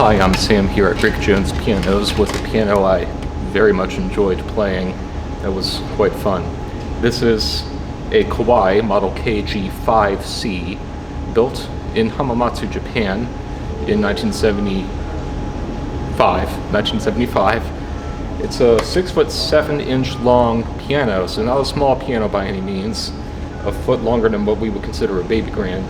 Hi, I'm Sam here at Rick Jones Pianos with a piano I very much enjoyed playing. That was quite fun. This is a Kawai model KG-5C built in Hamamatsu, Japan in 1975. It's a 6'7" long piano, so not a small piano by any means, a foot longer than what we would consider a baby grand.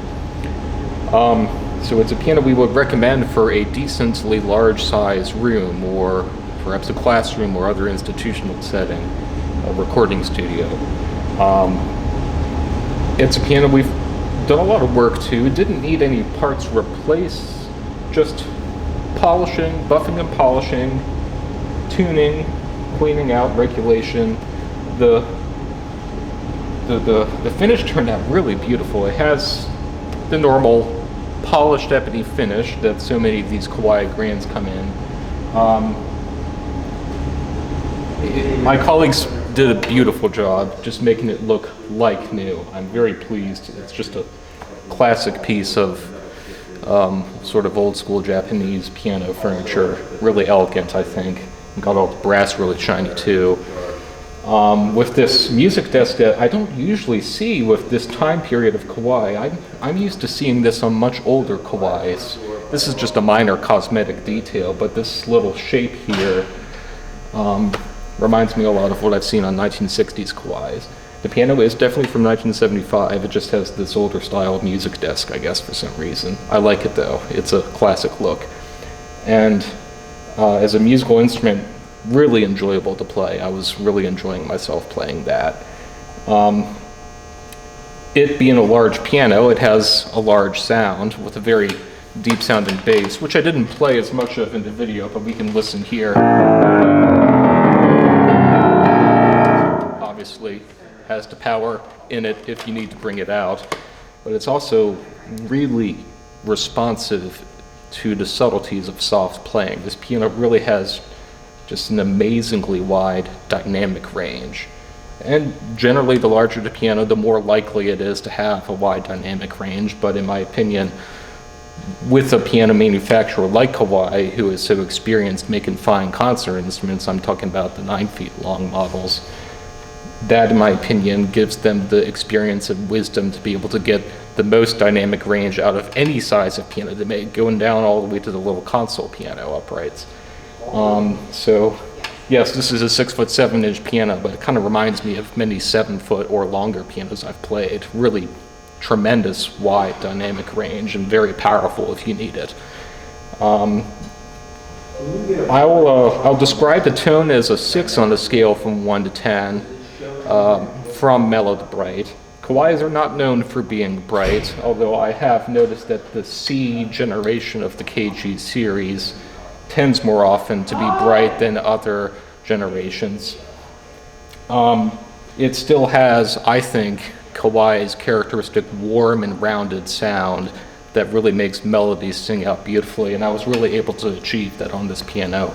So it's a piano we would recommend for a decently large size room, or perhaps a classroom or other institutional setting, a recording studio. It's a piano we've done a lot of work to. It didn't need any parts replaced, just polishing, buffing and polishing, tuning, cleaning out, regulation. The finish turned out really beautiful. It has the normal polished ebony finish that so many of these Kawai grands come in. My colleagues did a beautiful job just making it look like new. I'm very pleased. It's just a classic piece of sort of old school Japanese piano furniture. Really elegant, I think. Got all the brass really shiny too. With this music desk that I don't usually see with this time period of Kawai. I'm used to seeing this on much older Kawais. This is just a minor cosmetic detail, but this little shape here reminds me a lot of what I've seen on 1960s Kawais. The piano is definitely from 1975. It just has this older style music desk, I guess, for some reason. I like it though. It's a classic look. And as a musical instrument, really enjoyable to play. I was really enjoying myself playing that. It being a large piano, it has a large sound with a very deep sounding bass, which I didn't play as much of in the video, but we can listen here. Obviously has the power in it if you need to bring it out, but it's also really responsive to the subtleties of soft playing. This piano really has just an amazingly wide dynamic range. And generally, the larger the piano, the more likely it is to have a wide dynamic range. But in my opinion, with a piano manufacturer like Kawai, who is so experienced making fine concert instruments, I'm talking about the 9 feet long models, that in my opinion gives them the experience and wisdom to be able to get the most dynamic range out of any size of piano they make, going down all the way to the little console piano uprights. So yes, this is a 6'7" piano, but it kind of reminds me of many 7 foot or longer pianos I've played. Really tremendous wide dynamic range and very powerful if you need it. I'll describe the tone as a 6 on the scale from 1 to 10, from mellow to bright. Kawais are not known for being bright, although I have noticed that the C generation of the KG series tends more often to be bright than other generations. It still has, I think, Kawai's characteristic warm and rounded sound that really makes melodies sing out beautifully, and I was really able to achieve that on this piano.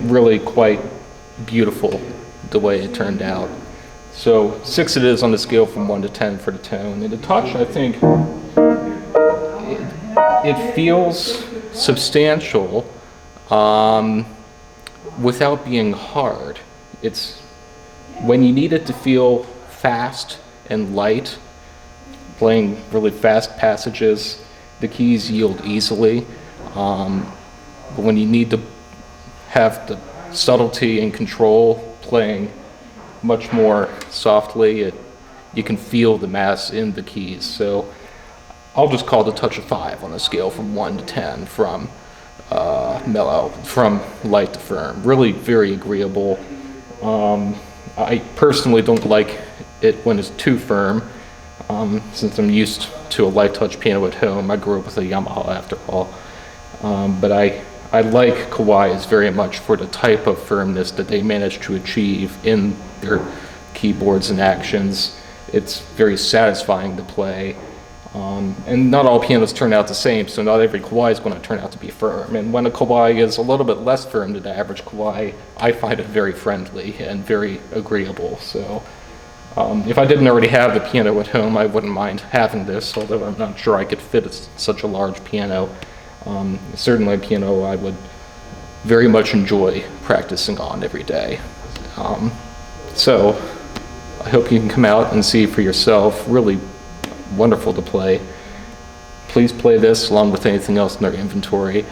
Really quite beautiful the way it turned out. So 6 it is on the scale from 1 to 10 for the tone. And the touch, I think, it feels substantial without being hard. It's when you need it to feel fast and light, playing really fast passages, the keys yield easily. But when you need to have the subtlety and control, playing much more softly, you can feel the mass in the keys. So I'll just call the touch a 5 on a scale from 1 to 10, from mellow, from light to firm. Really very agreeable. I personally don't like it when it's too firm, since I'm used to a light touch piano at home. I grew up with a Yamaha after all. But I like Kawai's very much for the type of firmness that they managed to achieve in their keyboards and actions. It's very satisfying to play. And not all pianos turn out the same, so not every Kawai is going to turn out to be firm. And when a Kawai is a little bit less firm than the average Kawai, I find it very friendly and very agreeable. So If I didn't already have the piano at home, I wouldn't mind having this, although I'm not sure I could fit such a large piano. Certainly a piano I would very much enjoy practicing on every day. So I hope you can come out and see for yourself. Really wonderful to play. Please play this along with anything else in our inventory.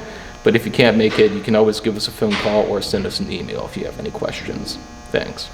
But if you can't make it, you can always give us a phone call or send us an email if you have any questions. Thanks.